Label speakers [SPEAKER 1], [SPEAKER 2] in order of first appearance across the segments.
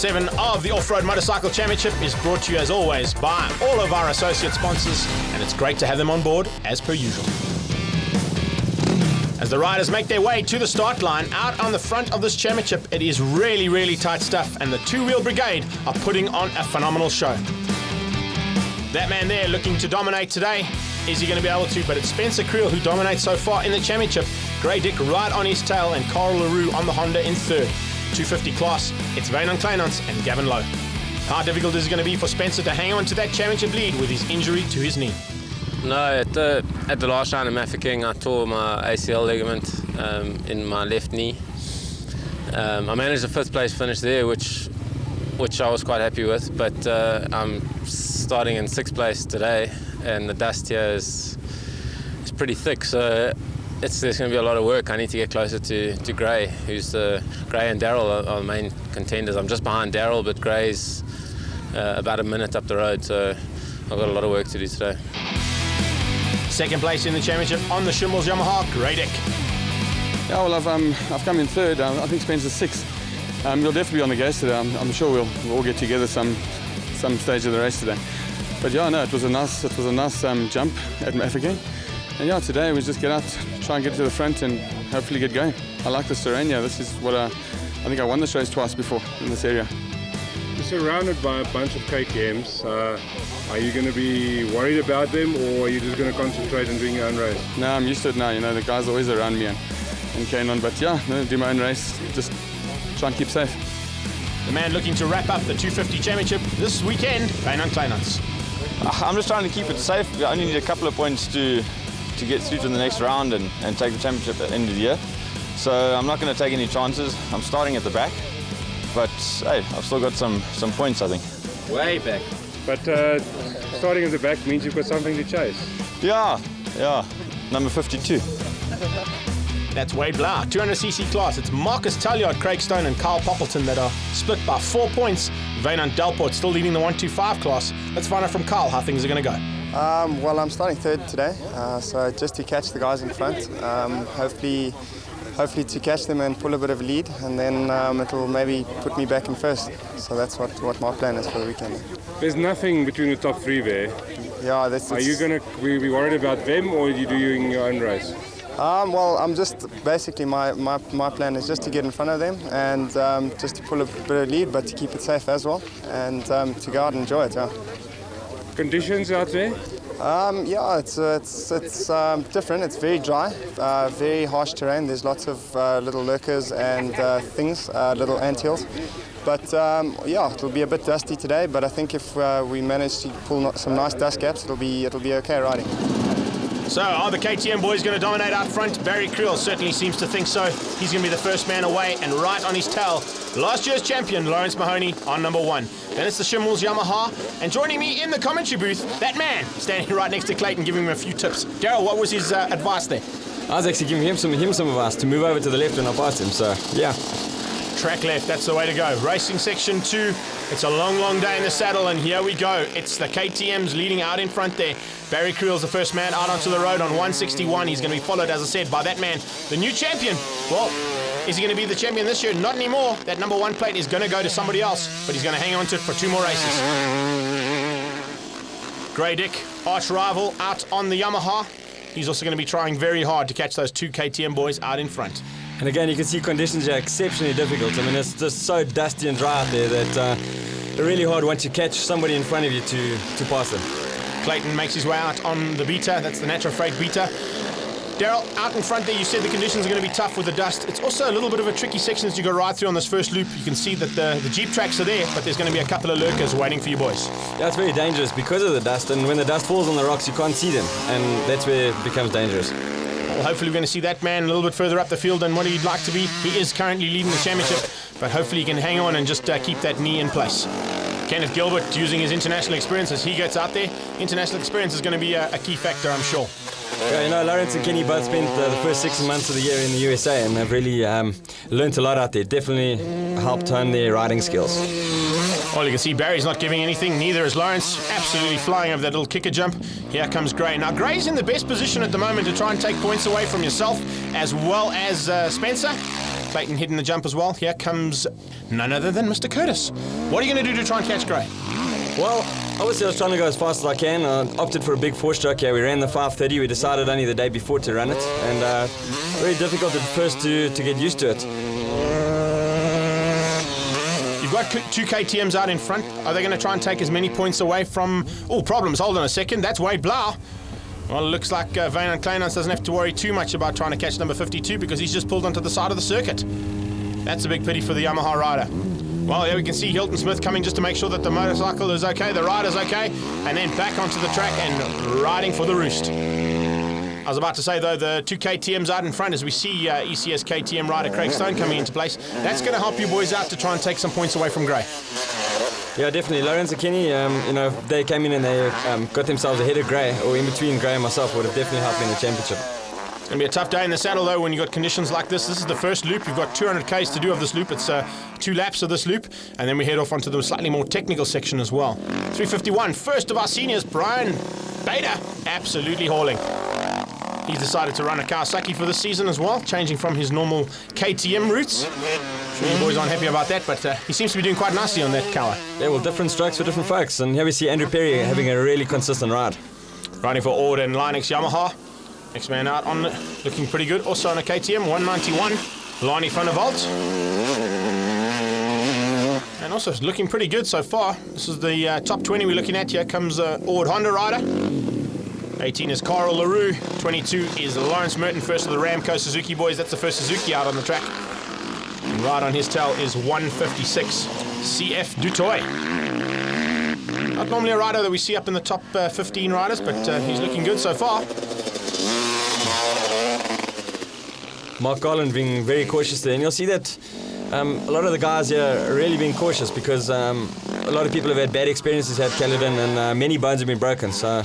[SPEAKER 1] 7 of the Off-Road Motorcycle Championship is brought to you as always by all of our associate sponsors, and it's great to have them on board as per usual. As the riders make their way to the start line, out on the front of this championship, it is really tight stuff, and the two-wheel brigade are putting on a phenomenal show. That man there looking to dominate today, is he going to be able to? But it's Spencer Creel who dominates so far in the championship. Grey Dick right on his tail, and Carl LaRue on the Honda in third. 250 class, it's Wynand Kleinans and Gavin Lowe. How difficult is it going to be for Spencer to hang on to that championship lead with his injury to his knee?
[SPEAKER 2] No, at the last round in Mafeking, I tore my ACL ligament in my left knee. I managed a 5th place finish there, which I was quite happy with, but I'm starting in 6th place today, and the dust here is pretty thick, so there's going to be a lot of work. I need to get closer to Gray, Gray and Daryl are the main contenders. I'm just behind Daryl, but Gray's about a minute up the road, so I've got a lot of work to do today.
[SPEAKER 1] 2nd place in the championship on the Schimmels Yamaha, Grey Dick.
[SPEAKER 3] Yeah, well, I've come in 3rd. I think Spencer's 6th. We'll definitely be on the gas today. I'm sure we'll all get together some stage of the race today. But yeah, no, it was a nice jump at Mafeking. And yeah, today we just get out, try and get to the front and hopefully get going. I like this terrain. Yeah, this is what I think I won this race twice before in this area.
[SPEAKER 4] You're surrounded by a bunch of KTMs. Are you going to be worried about them, or are you just going to concentrate on doing your own race?
[SPEAKER 3] No, I'm used to it now. You know, the guys are always around me and Caledon. But yeah, no, do my own race. Just try and keep safe.
[SPEAKER 1] The man looking to wrap up the 250 championship this weekend, Wynand Kleinans.
[SPEAKER 5] I'm just trying to keep it safe. I only need a couple of points to get through to the next round and take the championship at the end of the year. So I'm not going to take any chances. I'm starting at the back, but hey, I've still got some points, I think.
[SPEAKER 2] Way back.
[SPEAKER 4] But starting at the back means you've got something to chase.
[SPEAKER 5] Yeah, number 52.
[SPEAKER 1] That's Wade Blau, 200cc class. It's Marcus Talliard, Craig Stone and Carl Poppleton that are split by 4 points. Wynand Delport still leading the 125 class. Let's find out from Carl how things are going to go.
[SPEAKER 6] Well, I'm starting 3rd today, so just to catch the guys in front, hopefully to catch them and pull a bit of a lead, and then it'll maybe put me back in 1st. So that's what my plan is for the weekend.
[SPEAKER 4] There's nothing between the top 3 there.
[SPEAKER 6] Yeah,
[SPEAKER 4] are you going to be worried about them, or are you doing your own race?
[SPEAKER 6] Well, I'm just basically my plan is just to get in front of them and just to pull a bit of lead, but to keep it safe as well, and to go out and enjoy it. Yeah.
[SPEAKER 4] Conditions out there?
[SPEAKER 6] Yeah, it's different. It's very dry, very harsh terrain. There's lots of little lurkers and things, little anthills. But yeah, it'll be a bit dusty today. But I think if we manage to pull some nice dust gaps, it'll be okay riding.
[SPEAKER 1] So are the KTM boys going to dominate out front? Barry Creel certainly seems to think so. He's going to be the first man away, and right on his tail, last year's champion, Lawrence Mahoney, on number 1. Then it's the Schimmels Yamaha, and joining me in the commentary booth, that man standing right next to Clayton, giving him a few tips. Daryl, what was his advice there?
[SPEAKER 7] I was actually giving him some advice to move over to the left when I passed him, so yeah.
[SPEAKER 1] Track left, that's the way to go. Racing section 2, it's a long day in the saddle, and here we go. It's the KTMs leading out in front there. Barry Creel's the first man out onto the road on 161. He's going to be followed, as I said, by that man, the new champion. Well, is he going to be the champion this year? Not anymore. That number 1 plate is going to go to somebody else, but he's going to hang on to it for 2 more races. Grey Dick, arch rival, out on the Yamaha. He's also going to be trying very hard to catch those 2 KTM boys out in front.
[SPEAKER 7] And again, you can see conditions are exceptionally difficult. I mean, it's just so dusty and dry out there that it's really hard once you catch somebody in front of you to pass them.
[SPEAKER 1] Clayton makes his way out on the Beta. That's the Natural Freight Beta. Daryl, out in front there, you said the conditions are going to be tough with the dust. It's also a little bit of a tricky section as you go right through on this first loop. You can see that the Jeep tracks are there, but there's going to be a couple of lurkers waiting for you boys.
[SPEAKER 7] Yeah, it's very dangerous because of the dust, and when the dust falls on the rocks, you can't see them, and that's where it becomes dangerous.
[SPEAKER 1] Well, hopefully we're going to see that man a little bit further up the field than what he'd like to be. He is currently leading the championship, but hopefully he can hang on and just keep that knee in place. Kenneth Gilbert using his international experience as he gets out there. International experience is going to be a key factor, I'm sure.
[SPEAKER 7] Yeah, you know, Lawrence and Kenny both spent the first 6 months of the year in the USA, and they've really learnt a lot out there. Definitely helped hone their riding skills.
[SPEAKER 1] Well, you can see Barry's not giving anything, neither is Lawrence. Absolutely flying over that little kicker jump. Here comes Gray. Now, Gray's in the best position at the moment to try and take points away from yourself as well as Spencer. Clayton hitting the jump as well. Here comes none other than Mr. Curtis. What are you going to do to try and catch Gray?
[SPEAKER 7] Well, obviously I was trying to go as fast as I can. I opted for a big 4-stroke here. We ran the 530. We decided only the day before to run it, and very difficult at first to get used to it.
[SPEAKER 1] You've got 2 KTMs out in front. Are they going to try and take as many points away from... Oh, problems. Hold on a second. That's Wade Blau. Well, it looks like Wynand Kleinans doesn't have to worry too much about trying to catch number 52 because he's just pulled onto the side of the circuit. That's a big pity for the Yamaha rider. Well, here we can see Hilton Smith coming just to make sure that the motorcycle is okay, the rider's okay, and then back onto the track and riding for the roost. I was about to say, though, the 2 KTMs out in front as we see ECS KTM rider Craig Stone coming into place. That's going to help you boys out to try and take some points away from Gray.
[SPEAKER 7] Yeah, definitely. Lawrence and Kenny, if they came in and they got themselves ahead of Gray, or in between Gray and myself, would have definitely helped me in the championship.
[SPEAKER 1] It's going to be a tough day in the saddle, though, when you've got conditions like this. This is the first loop. You've got 200 Ks to do of this loop. It's 2 laps of this loop, and then we head off onto the slightly more technical section as well. 351, first of our seniors, Brian Bader, absolutely hauling. He's decided to run a Kawasaki for this season as well, changing from his normal KTM routes. I'm sure you boys aren't happy about that, but he seems to be doing quite nicely on that Kawa.
[SPEAKER 7] Yeah, well, different strokes for different folks, and here we see Andrew Perry having a really consistent ride.
[SPEAKER 1] Riding for Ord and Linux Yamaha. Next man out on it, looking pretty good. Also on a KTM, 191, Lani van der Walt. And also looking pretty good so far. This is the top 20 we're looking at. Here comes Ord Honda rider. 18 is Carl LaRue. 22 is Lawrence Merton, first of the Ramco Suzuki boys. That's the first Suzuki out on the track. And right on his tail is 156, CF Dutoy. Not normally a rider that we see up in the top 15 riders, but he's looking good so far.
[SPEAKER 7] Mark Garland being very cautious there, and you'll see that a lot of the guys here are really being cautious because a lot of people have had bad experiences at Caledon, and many bones have been broken, so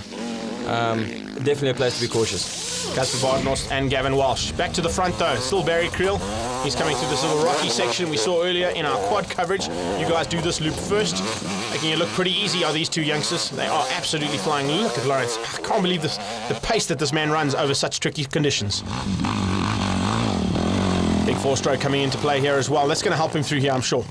[SPEAKER 7] definitely a place to be cautious.
[SPEAKER 1] Casper Bartnost and Gavin Walsh. Back to the front though, still Barry Creel. He's coming through this little rocky section we saw earlier in our quad coverage. You guys do this loop first. Making it look pretty easy are these 2 youngsters. They are absolutely flying. Look at Lawrence. I can't believe this, the pace that this man runs over such tricky conditions. Big 4-stroke coming into play here as well. That's going to help him through here, I'm sure.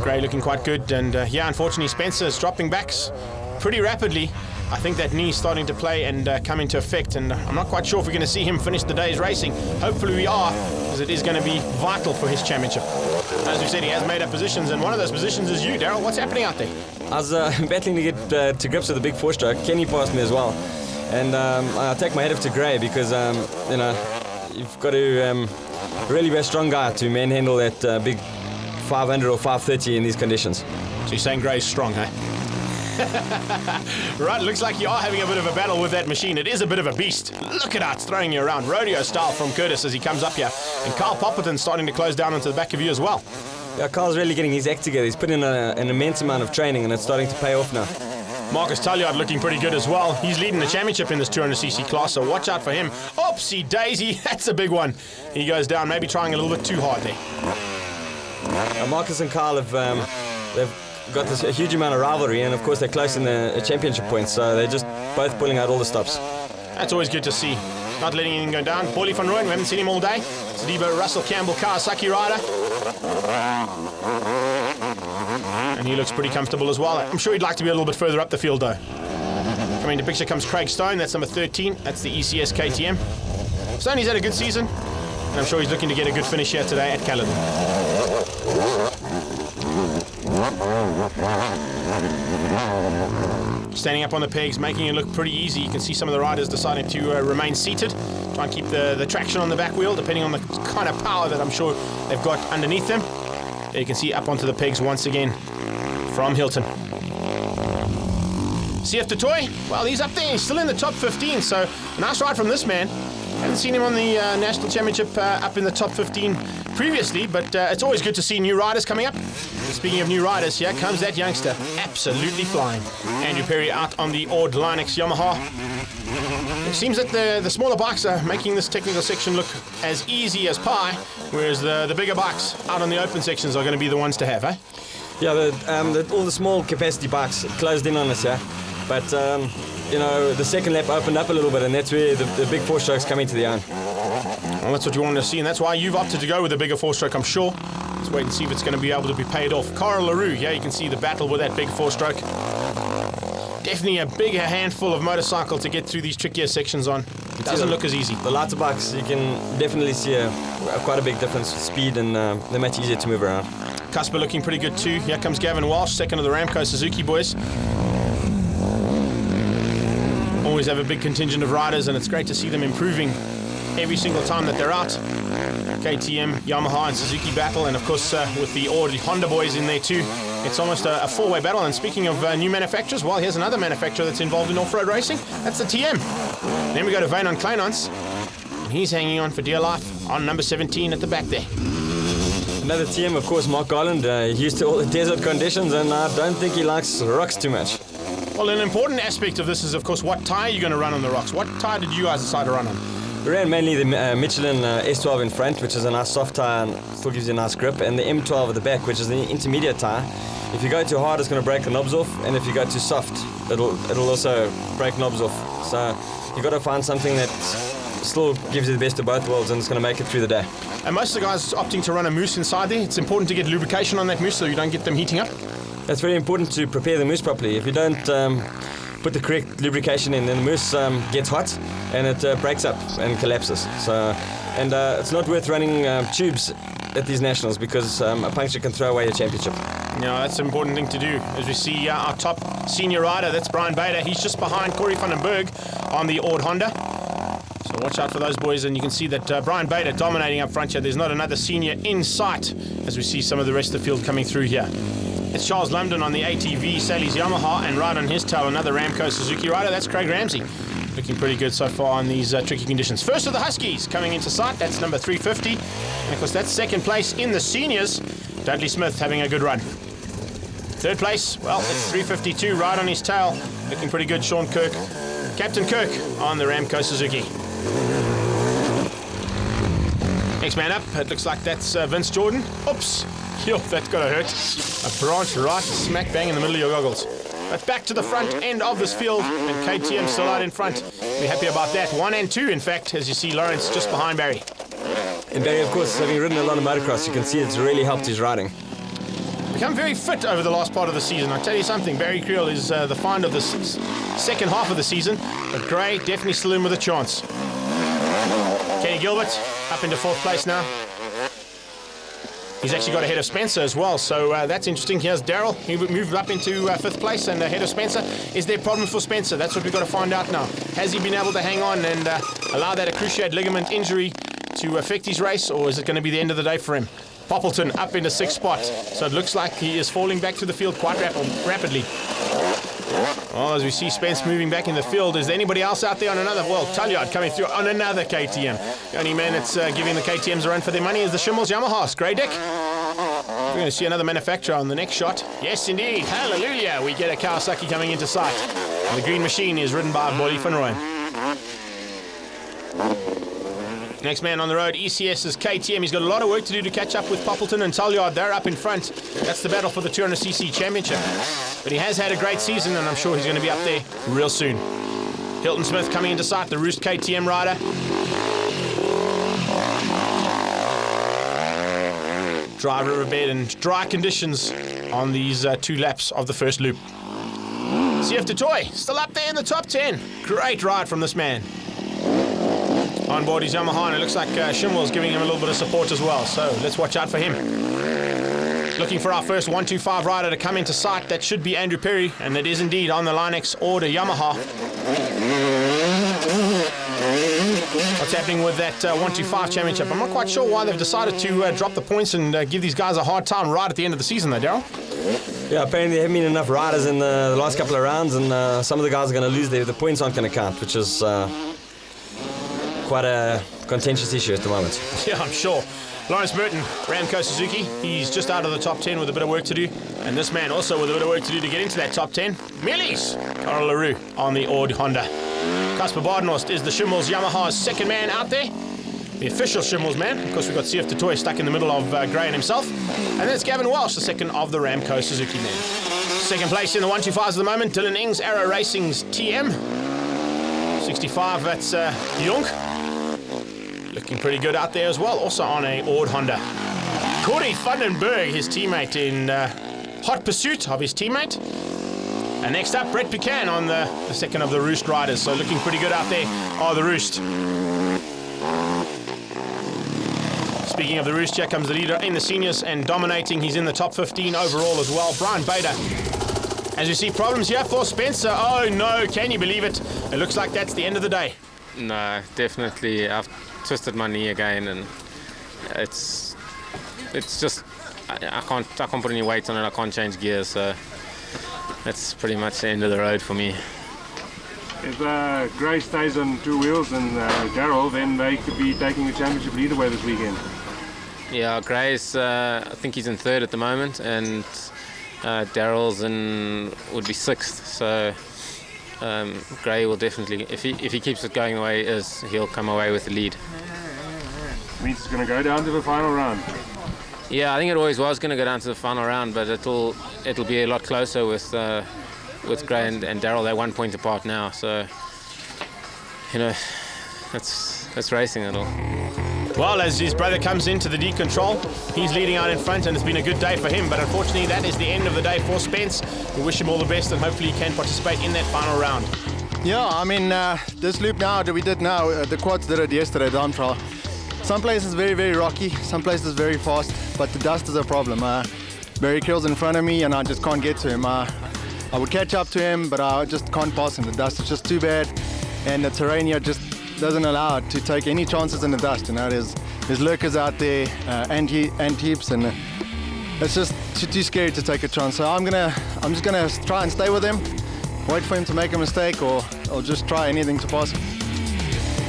[SPEAKER 1] Gray looking quite good, and yeah, unfortunately Spencer is dropping backs pretty rapidly. I think that knee's starting to play and come into effect, and I'm not quite sure if we're going to see him finish the day's racing. Hopefully we are, because it is going to be vital for his championship. As we said, he has made up positions, and one of those positions is you, Daryl. What's happening out there?
[SPEAKER 7] I was battling to get to grips with the big 4-stroke. Kenny passed me as well, and I take my head up to Gray because you've got to really be a strong guy to manhandle that big 500 or 530 in these conditions.
[SPEAKER 1] So you're saying Gray's strong, huh? Right, looks like you are having a bit of a battle with that machine. It is a bit of a beast. Look at how it's throwing you around. Rodeo style from Curtis as he comes up here. And Carl Popperton's starting to close down into the back of you as well.
[SPEAKER 7] Yeah, Carl's really getting his act together. He's put in an immense amount of training, and it's starting to pay off now.
[SPEAKER 1] Marcus Talliard looking pretty good as well. He's leading the championship in this 200cc class, so watch out for him. Oopsie daisy, that's a big one. He goes down, maybe trying a little bit too hard there.
[SPEAKER 7] Marcus and Carl have they've got this a huge amount of rivalry, and of course they're close in the championship points, so they're just both pulling out all the stops.
[SPEAKER 1] That's always good to see. Not letting anything go down. Paulie van Rooyen, we haven't seen him all day. Sadiba Russell Campbell, Kawasaki rider. And he looks pretty comfortable as well. I'm sure he'd like to be a little bit further up the field though. Coming into picture comes Craig Stone, that's number 13. That's the ECS KTM. Stoney's had a good season, and I'm sure he's looking to get a good finish here today at Caledon. Standing up on the pegs, making it look pretty easy. You can see some of the riders deciding to remain seated, try and keep the traction on the back wheel, depending on the kind of power that I'm sure they've got underneath them. There you can see up onto the pegs once again from Hilton. CF Dutoy, well, he's up there. He's still in the top 15, so nice ride from this man. Haven't seen him on the National Championship up in the top 15 previously, but it's always good to see new riders coming up. Speaking of new riders, here comes that youngster, absolutely flying. Andrew Perry out on the Ord Linux Yamaha. It seems that the smaller bikes are making this technical section look as easy as pie, whereas the bigger bikes out on the open sections are going to be the ones to have, eh?
[SPEAKER 7] Yeah, all the small capacity bikes closed in on us, yeah. But the second lap opened up a little bit, and that's where the big 4-strokes come into their own.
[SPEAKER 1] Well, that's what you want to see, and that's why you've opted to go with a bigger four-stroke, I'm sure. Let's wait and see if it's going to be able to be paid off. Carl LaRue, yeah, you can see the battle with that big four-stroke. Definitely a bigger handful of motorcycle to get through these trickier sections on. It doesn't look as easy.
[SPEAKER 7] The lighter bikes, you can definitely see quite a big difference with speed, and they're much easier to move around.
[SPEAKER 1] Casper looking pretty good too. Here comes Gavin Walsh, second of the Ramco Suzuki boys. Always have a big contingent of riders, and it's great to see them improving every single time that they're out. KTM, Yamaha and Suzuki battle, and of course with the Audi Honda boys in there too, it's almost a four-way battle. And speaking of new manufacturers, well, here's another manufacturer that's involved in off-road racing. That's the TM. Then we go to Wynand Kleinans. He's hanging on for dear life on number 17 at the back there.
[SPEAKER 7] Another TM, of course, Mark Garland, used to all the desert conditions, and I don't think he likes rocks too much.
[SPEAKER 1] Well, an important aspect of this is, of course, what tyre you're going to run on the rocks. What tyre did you guys decide to run on?
[SPEAKER 7] We ran mainly the Michelin S12 in front, which is a nice soft tyre and still gives you a nice grip, and the M12 at the back, which is the intermediate tyre. If you go too hard, it's going to break the knobs off, and if you go too soft, it'll also break knobs off. So you've got to find something that still gives you the best of both worlds, and it's going to make it through the day.
[SPEAKER 1] And most of the guys opting to run a mousse inside there. It's important to get lubrication on that mousse so you don't get them heating up.
[SPEAKER 7] It's very important to prepare the mousse properly. If you don't put the correct lubrication in, then the mousse gets hot and it breaks up and collapses. And it's not worth running tubes at these nationals, because a puncture can throw away your championship.
[SPEAKER 1] Yeah, that's an important thing to do. As we see our top senior rider, that's Brian Bader. He's just behind Corey van den Berg on the Ord Honda. So watch out for those boys, and you can see that Brian Bader dominating up front here. There's not another senior in sight as we see some of the rest of the field coming through here. It's Charles London on the ATV, Sally's Yamaha, and right on his tail another Ramco Suzuki rider. That's Craig Ramsey. Looking pretty good so far in these tricky conditions. First of the Huskies coming into sight, that's number 350. And of course that's second place in the seniors. Dudley Smith having a good run. Third place, well, it's 352 right on his tail. Looking pretty good, Sean Kirk. Captain Kirk on the Ramco Suzuki. Next man up, it looks like that's Vince Jordan. Oops, yo, that's gotta hurt. A branch right smack bang in the middle of your goggles. But back to the front end of this field, and KTM still out in front. We're happy about that. 1 and 2, in fact, as you see Lawrence just behind Barry.
[SPEAKER 7] And Barry, of course, having ridden a lot of motocross, you can see it's really helped his riding.
[SPEAKER 1] Become very fit over the last part of the season. I'll tell you something, Barry Creel is the find of the second half of the season, but Gray definitely still in with a chance. Kenny Gilbert up into fourth place now. He's actually got ahead of Spencer as well, so that's interesting. Here's Daryl. He moved up into fifth place and ahead of Spencer. Is there problems for Spencer? That's what we've got to find out now. Has he been able to hang on and allow that cruciate ligament injury to affect his race, or is it going to be the end of the day for him? Poppleton up into sixth spot, so it looks like he is falling back to the field quite rapidly. Well, as we see Spence moving back in the field, is there anybody else out there on another? Well, Talyard coming through on another KTM. The only man that's giving the KTMs a run for their money is the Schimmels Yamahas. Grey Dick. We're going to see another manufacturer on the next shot. Yes, indeed. Hallelujah. We get a Kawasaki coming into sight. And the green machine is ridden by Bolly van Rooyen. Next man on the road, ECS is KTM. He's got a lot of work to do to catch up with Poppleton and Talyard. They're up in front. That's the battle for the 200cc championship. But he has had a great season, and I'm sure he's going to be up there real soon. Hilton Smith coming into sight, the Roost KTM rider. Dry riverbed and dry conditions on these 2 laps of the first loop. CF Toy still up there in the top 10. Great ride from this man. On board his Yamaha, and it looks like Schimmel's giving him a little bit of support as well, so let's watch out for him. Looking for our first 125 rider to come into sight. That should be Andrew Perry, and it is indeed on the Linex order Yamaha. What's happening with that 125 championship? I'm not quite sure why they've decided to drop the points and give these guys a hard time right at the end of the season though, Daryl.
[SPEAKER 7] Yeah, apparently there haven't been enough riders in the last couple of rounds, and some of the guys are going to lose the points aren't going to count, which is quite a contentious issue at the moment.
[SPEAKER 1] Yeah, I'm sure. Lawrence Merton, Ramco Suzuki, he's just out of the top 10 with a bit of work to do. And this man also with a bit of work to do to get into that top 10. Millies, Carl LaRue on the Ord Honda. Casper Badenhorst is the Schimmels Yamaha's second man out there. The official Schimmels man. Of course, we've got CF Toy stuck in the middle of Gray and himself. And then it's Gavin Walsh, the second of the Ramco Suzuki men. Second place in the 125s at the moment, Dylan Ings, Arrow Racing's TM. 65, that's Jonk. looking pretty good out there as well, also on a Ord Honda. Corey Vandenberg, his teammate, in hot pursuit of his teammate. And next up, Brett Buchan on the second of the Roost riders. So looking pretty good out there are the Roost. Speaking of the Roost, here comes the leader in the seniors and dominating. He's in the top 15 overall as well. Brian Bader. As you see, problems here for Spencer. Oh no, can you believe it? It looks like that's the end of the day.
[SPEAKER 2] No, definitely. I've twisted my knee again, and it's just I can't put any weight on it. I can't change gears, so that's pretty much the end of the road for me.
[SPEAKER 4] If Gray stays on 2 wheels and Daryl, then they could be taking the championship lead away this weekend.
[SPEAKER 2] Yeah, Gray's I think he's in 3rd at the moment, and Daryl's would be 6th. So Gray will definitely, if he keeps it going the way it is, he'll come away with the lead.
[SPEAKER 4] Means it's going to go down to the final round.
[SPEAKER 2] Yeah, I think it always was going to go down to the final round, but it'll be a lot closer with Gray and Daryl. They're 1 point apart now, so you know that's racing it all.
[SPEAKER 1] Well, as his brother comes into the D-Control, he's leading out in front, and it's been a good day for him. But unfortunately, that is the end of the day for Spence. We wish him all the best, and hopefully he can participate in that final round.
[SPEAKER 8] Yeah, I mean, this loop now that we did now, the quads did it yesterday, down trial. Some places very, very rocky, some places very fast, but the dust is a problem. Barry Krill's in front of me, and I just can't get to him. I would catch up to him, but I just can't pass him. The dust is just too bad, and the terrain here just doesn't allow it to take any chances in the dust. You know, there's lurkers out there, ant heaps, and it's just too scary to take a chance. So I'm just gonna try and stay with him, wait for him to make a mistake, or just try anything to pass him.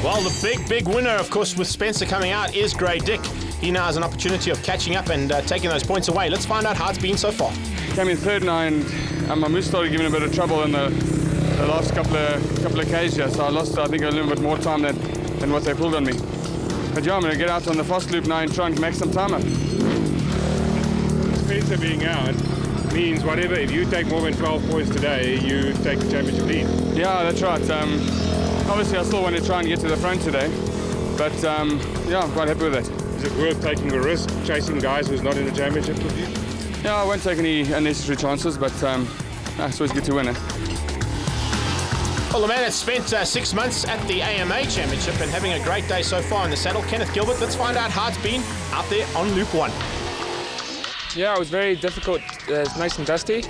[SPEAKER 1] Well, the big winner, of course, with Spencer coming out is Grey Dick. He now has an opportunity of catching up and taking those points away. Let's find out how it's been so far.
[SPEAKER 3] Came in 3rd now, and my moose started giving a bit of trouble in the last couple of Ks here, so I lost, I think, a little bit more time than what they pulled on me. But yeah, I'm going to get out on the fast loop now and try and make some time up.
[SPEAKER 4] Spencer being out means whatever, if you take more than 12 points today, you take the championship lead.
[SPEAKER 3] Yeah, that's right. Obviously, I still want to try and get to the front today, but yeah, I'm quite happy with that.
[SPEAKER 4] Is it worth taking the risk, chasing guys who's not in the championship with you?
[SPEAKER 3] Yeah, I won't take any unnecessary chances, but it's always good to win it.
[SPEAKER 1] Well, the man has spent 6 months at the AMA Championship and having a great day so far in the saddle. Kenneth Gilbert, let's find out how it's been out there on Loop 1.
[SPEAKER 9] Yeah, it was very difficult. It's nice and dusty.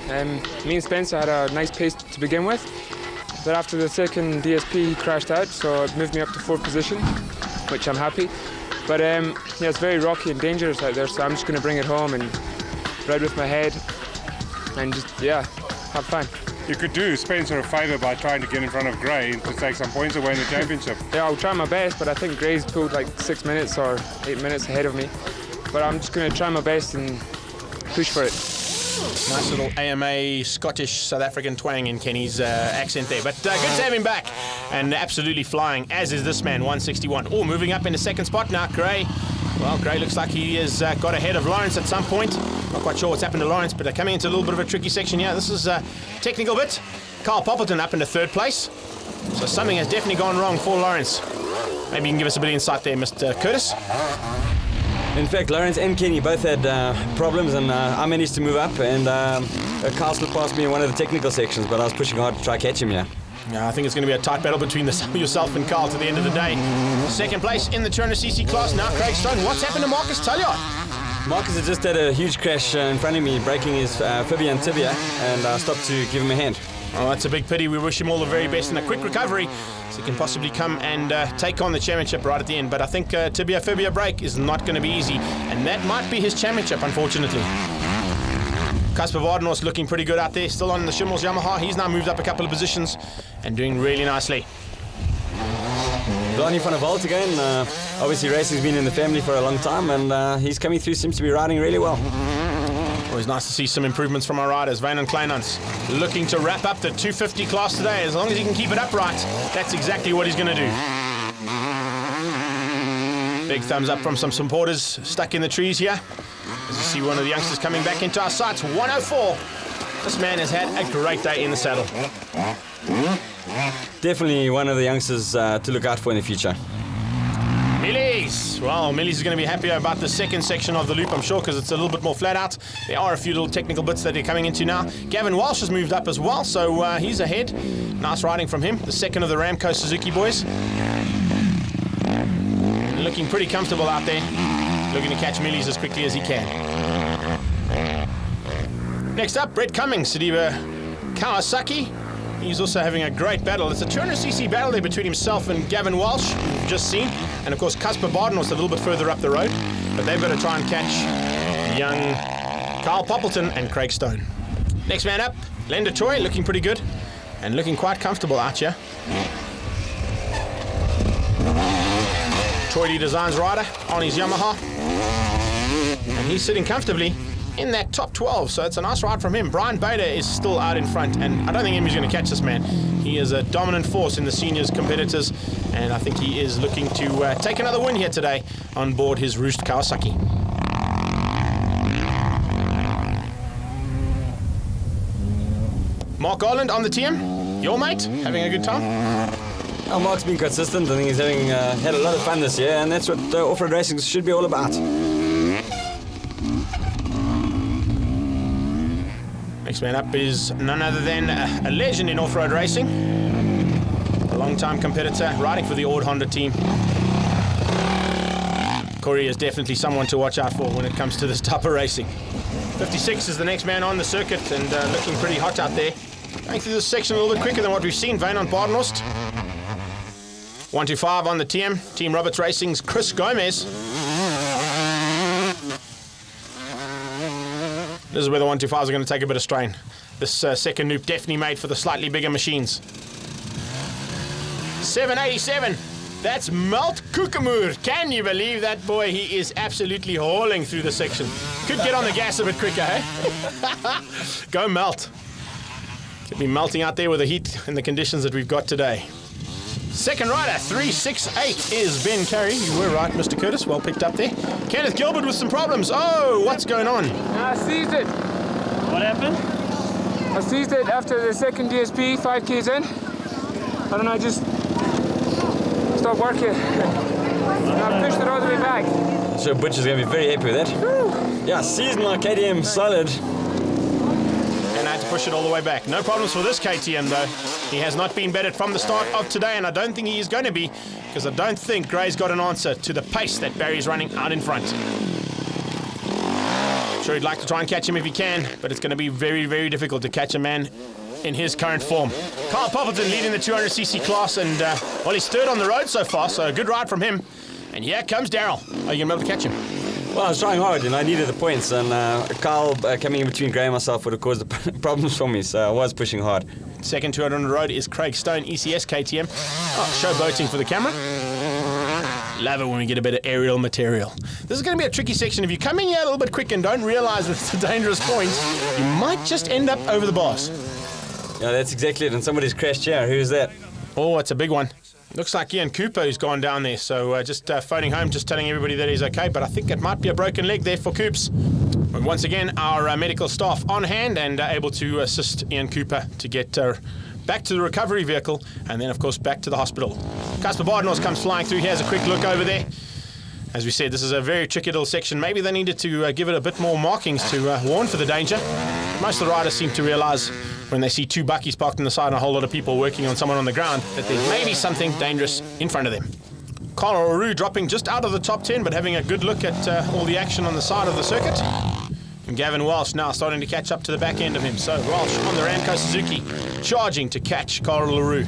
[SPEAKER 9] Me and Spencer had a nice pace to begin with. But after the second DSP, he crashed out, so it moved me up to 4th position, which I'm happy. But yeah, it's very rocky and dangerous out there, so I'm just going to bring it home and ride with my head and just, yeah, have fun.
[SPEAKER 4] You could do Spencer a favour by trying to get in front of Gray to take some points away in the championship.
[SPEAKER 9] Yeah, I'll try my best, but I think Gray's pulled like 6 minutes or 8 minutes ahead of me. But I'm just going to try my best and push for it.
[SPEAKER 1] Nice little AMA Scottish South African twang in Kenny's accent there. But good to have him back. And absolutely flying, as is this man, 161. Oh, moving up into 2nd spot now, Gray. Well, Gray looks like he has got ahead of Lawrence at some point. Not quite sure what's happened to Lawrence, but they're coming into a little bit of a tricky section here. This is a technical bit. Carl Poppleton up into 3rd place. So something has definitely gone wrong for Lawrence. Maybe you can give us a bit of insight there, Mr. Curtis.
[SPEAKER 7] In fact, Lawrence and Kenny both had problems, and I managed to move up, and Carl slipped past me in one of the technical sections, but I was pushing hard to try to catch him, yeah.
[SPEAKER 1] I think it's going to be a tight battle between yourself and Carl to the end of the day. 2nd place in the 200cc class now, Craig Stone. What's happened to Marcus Tulliard?
[SPEAKER 7] Marcus has just had a huge crash in front of me, breaking his fibia and tibia, and I stopped to give him a hand.
[SPEAKER 1] Oh, that's a big pity. We wish him all the very best and a quick recovery so he can possibly come and take on the championship right at the end. But I think tibia-fibia break is not going to be easy, and that might be his championship, unfortunately. Casper Vardenhorst looking pretty good out there, still on the Schimmels Yamaha. He's now moved up a couple of positions and doing really nicely.
[SPEAKER 7] Donnie van der Walt again. Obviously racing's been in the family for a long time, and he's coming through, seems to be riding really well.
[SPEAKER 1] Always nice to see some improvements from our riders. Wynand Kleinhans looking to wrap up the 250 class today. As long as he can keep it upright, that's exactly what he's going to do. Big thumbs up from some supporters stuck in the trees here. As you see one of the youngsters coming back into our sights, 104. This man has had a great day in the saddle.
[SPEAKER 7] Definitely one of the youngsters to look out for in the future.
[SPEAKER 1] Millies! Yes, well, Millies is going to be happier about the second section of the loop, I'm sure, because it's a little bit more flat out. There are a few little technical bits that they're coming into now. Gavin Walsh has moved up as well, so he's ahead. Nice riding from him, the second of the Ramco Suzuki boys. Looking pretty comfortable out there, looking to catch Millies as quickly as he can. Next up, Brett Cummings, Sadiba Kawasaki. He's also having a great battle. It's a 200cc battle there between himself and Gavin Walsh, who we've just seen, and of course Casper Bardenhorst a little bit further up the road, but they've got to try and catch young Kyle Poppleton and Craig Stone. Next man up, Lenda Troy, looking pretty good and looking quite comfortable out here. Troy D Designs rider on his Yamaha, and he's sitting comfortably in that top 12, so it's a nice ride from him. Brian Bader is still out in front, and I don't think anybody's going to catch this man. He is a dominant force in the seniors competitors, and I think he is looking to take another win here today on board his Roost Kawasaki. Mark Garland on the TM, your mate, having a good time?
[SPEAKER 7] Well, Mark's been consistent. I think he's having had a lot of fun this year, and that's what off-road racing should be all about.
[SPEAKER 1] Next man up is none other than a legend in off-road racing, a long-time competitor riding for the Ord Honda team. Corey is definitely someone to watch out for when it comes to this type of racing. 56 is the next man on the circuit, and looking pretty hot out there. Going through this section a little bit quicker than what we've seen. Vane on Bardenhorst. 125 on the TM. Team Roberts Racing's Chris Gomez. This is where the 125s are going to take a bit of strain. This second loop definitely made for the slightly bigger machines. 787. That's Melt Kukamur. Can you believe that boy? He is absolutely hauling through the section. Could get on the gas a bit quicker, eh? Go Melt. Could be melting out there with the heat and the conditions that we've got today. Second rider, 368, is Ben Carey. You were right, Mr. Curtis. Well picked up there. Kenneth Gilbert with some problems. Oh, what's going on?
[SPEAKER 9] I seized it.
[SPEAKER 10] What happened?
[SPEAKER 9] I seized it after the second DSP, 5Ks in. I don't know, I just stopped working. And I pushed it all the way back.
[SPEAKER 7] I'm sure Butch is going to be very happy with that.
[SPEAKER 9] Woo.
[SPEAKER 7] Yeah, seized my KTM solid.
[SPEAKER 1] And I had to push it all the way back. No problems for this KTM though. He has not been bettered from the start of today, and I don't think he is going to be, because I don't think Gray's got an answer to the pace that Barry's running out in front. Sure, he'd like to try and catch him if he can, but it's going to be very, very difficult to catch a man in his current form. Kyle Poppleton leading the 200cc class, and well, he's third on the road so far, so a good ride from him. And here comes Daryl. Are you going to be able to catch him?
[SPEAKER 7] Well, I was trying hard, and I needed the points, and Kyle coming in between Gray and myself would have caused the problems for me, so I was pushing hard.
[SPEAKER 1] Second 200 on the road is Craig Stone, ECS KTM. Oh, showboating for the camera. Love it when we get a bit of aerial material. This is going to be a tricky section. If you come in here a little bit quick and don't realize that it's a dangerous point, you might just end up over the bars.
[SPEAKER 7] Yeah, that's exactly it, and somebody's crashed here. Who's that?
[SPEAKER 1] Oh, it's a big one. Looks like Ian Cooper who's gone down there, so just phoning home, just telling everybody that he's okay, but I think it might be a broken leg there for Coops. But once again, our medical staff on hand and able to assist Ian Cooper to get back to the recovery vehicle, and then of course back to the hospital. Casper Bardenhorst comes flying through. Here's a quick look over there. As we said, this is a very tricky little section. Maybe they needed to give it a bit more markings to warn for the danger. Most of the riders seem to realise when they see two buckies parked on the side and a whole lot of people working on someone on the ground that there may be something dangerous in front of them. Carl O'Rourke dropping just out of the top 10, but having a good look at all the action on the side of the circuit. And Gavin Walsh now starting to catch up to the back end of him. So Walsh on the Ramco Suzuki, charging to catch Carl O'Rourke.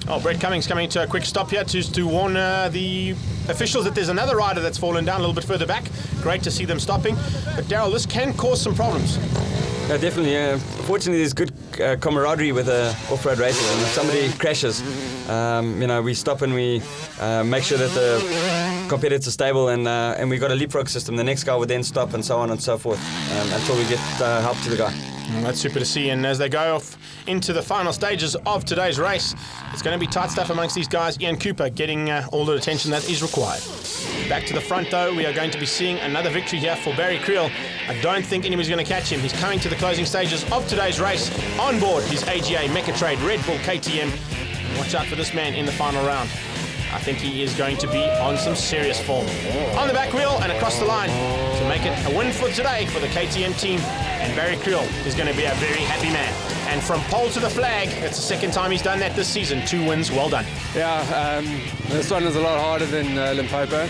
[SPEAKER 1] Oh, Brett Cummings coming to a quick stop here to warn the officials that there's another rider that's fallen down a little bit further back. Great to see them stopping. But Daryl, this can cause some problems.
[SPEAKER 7] Yeah, definitely. Fortunately, there's good camaraderie with off-road racers, and if somebody crashes, we stop and we make sure that the competitor's stable, and we've got a leapfrog system. The next guy would then stop, and so on and so forth, until we get help to the guy.
[SPEAKER 1] Well, that's super to see, and as they go off into the final stages of today's race, it's going to be tight stuff amongst these guys. Ian Cooper getting all the attention that is required. Back to the front though, we are going to be seeing another victory here for Barry Creel. I don't think anybody's going to catch him. He's coming to the closing stages of today's race on board his AGA Mechatrade Red Bull KTM. Watch out for this man in the final round. I think he is going to be on some serious form. On the back wheel and across the line to make it a win for today for the KTM team. And Barry Creel is going to be a very happy man. And from pole to the flag, it's the second time he's done that this season. 2 wins, well done.
[SPEAKER 10] Yeah, this one was a lot harder than Limpopo.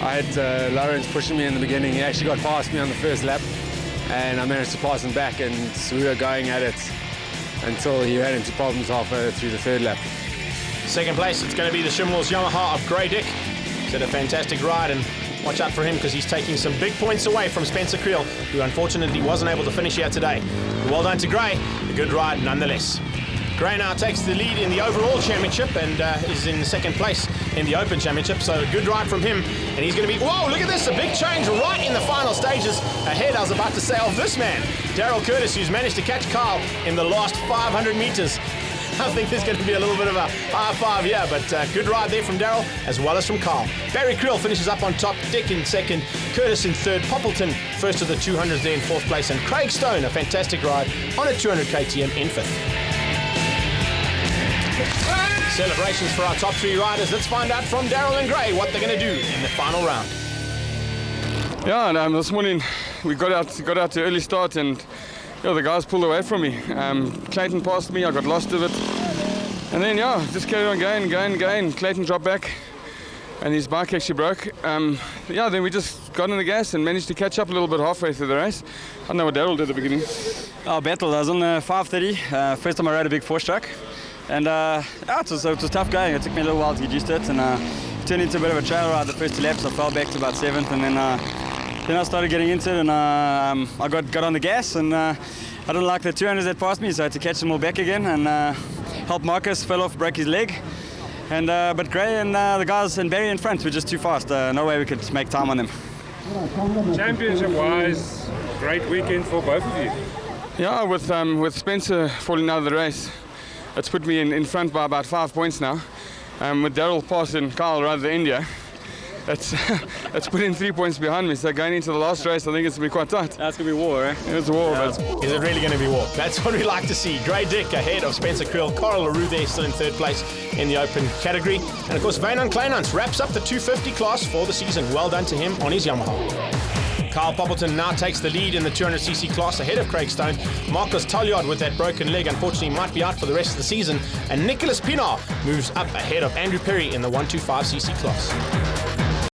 [SPEAKER 10] I had Lawrence pushing me in the beginning. He actually got past me on the first lap, and I managed to pass him back, and we were going at it until he ran into problems halfway through the third lap.
[SPEAKER 1] Second place, it's going to be the Schimmel's Yamaha of Grey Dick. He's had a fantastic ride, and watch out for him because he's taking some big points away from Spencer Creel, who unfortunately wasn't able to finish here today. Well done to Grey, a good ride nonetheless. Grey now takes the lead in the overall championship and is in second place in the Open Championship, so a good ride from him. And he's going to be, whoa, look at this, a big change right in the final stages. Ahead, I was about to say, of this man, Daryl Curtis, who's managed to catch Carl in the last 500 meters. I think there's going to be a little bit of a high five here, but good ride there from Daryl as well as from Carl. Barry Creel finishes up on top, Dick in second, Curtis in third, Poppleton first of the 200s there in fourth place, and Craig Stone, a fantastic ride on a 200 KTM in fifth. Celebrations for our top 3 riders. Let's find out from Daryl and Grey what they're going to do in the final round.
[SPEAKER 3] Yeah, and this morning we got out to early start, and the guys pulled away from me. Clayton passed me, I got lost of it. And then, just carried on going. Clayton dropped back, and his bike actually broke. Then we just got on the gas and managed to catch up a little bit halfway through the race. I don't know what Daryl did at the beginning.
[SPEAKER 11] Oh, battle. I was on 5:30. First time I rode a big 4-stroke. And it was tough going. It took me a little while to get used to it, and it turned into a bit of a trail ride the first 2 laps. I fell back to about 7th, and then I started getting into it, and I got on the gas, and I didn't like the 200s that passed me, so I had to catch them all back again and help Marcus, fell off, broke his leg. And but Grey and the guys and Barry in front were just too fast. No way we could make time on them.
[SPEAKER 4] Championship-wise, great weekend for both of you.
[SPEAKER 3] Yeah, with Spencer falling out of the race, it's put me in front by about 5 points now. With Daryl passing Carl rather than India, it's put in 3 points behind me. So going into the last race, I think it's going to be quite tight.
[SPEAKER 11] That's going to be war, eh?
[SPEAKER 3] It's a war.
[SPEAKER 1] Is it really going to be war? That's what we like to see. Grey Dick ahead of Spencer Creel. Carl LaRue there still in third place in the Open category. And of course, Wynand Kleinhans wraps up the 250 class for the season. Well done to him on his Yamaha. Carl Poppleton now takes the lead in the 200cc class ahead of Craig Stone. Marcus Talliard with that broken leg unfortunately might be out for the rest of the season. And Nicholas Pinar moves up ahead of Andrew Perry in the 125cc class.